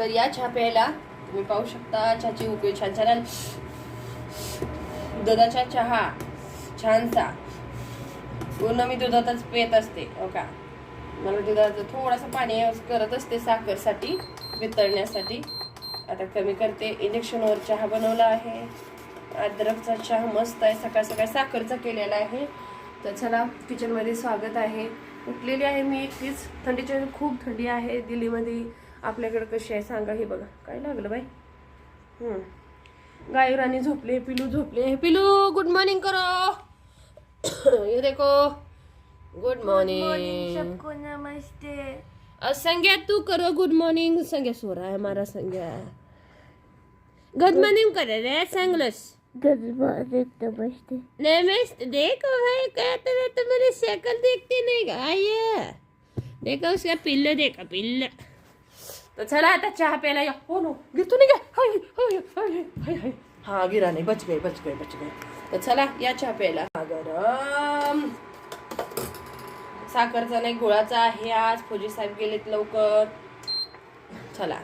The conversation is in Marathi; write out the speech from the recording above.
तर या चहा प्यायला तुम्ही पाहू शकता चहाची उकळी छान छान, दुधाचा चहा छानसा. पूर्ण मी दुधातच पेत असते हो का. मला दुधाचं थोडंसं पाणी करत असते साखरसाठी, वितळण्यासाठी. आता कमी करते. इंडक्शनवर चहा बनवला आहे, अद्रकचा चहा मस्त आहे, सकाळ सकाळ साखरचा केलेला आहे. तर चला किचनमध्ये स्वागत आहे. उठलेली आहे मी एकटीच. थंडीच्या खूप थंडी आहे दिल्लीमध्ये. आपल्याकडे कशी आहे सांगा. हे बघा काय लागलं बाई. गाय राणी झोपले, पिलू झोपले. पिलू गुड मॉर्निंग करो. ये देखो गुड मॉर्निंग सबको नमस्ते. संज्ञा तू करो गुड मॉर्निंग. संज्ञा सो रहा है हमारा. संज्ञा गुड मॉर्निंग कर रहे संगलस. नमस्ते. नमस्ते. देखो भाई कहते रहे तो मेरी शक्ल देखती नहीं का. आइए देखो उसका पिल्लो, देखा पिल्लो. तो चला आता चहा प्यायला या. हो नो गिरतो नाही का. हाय हाय हाय हाय हाय. हा गिरा नाही. बच गए बच गए बच गए. तर चला या चहा प्यायला. गरम साखरचा नाही गुळाचा आहे आज. फौजी साहेब गेलेत लवकर. चला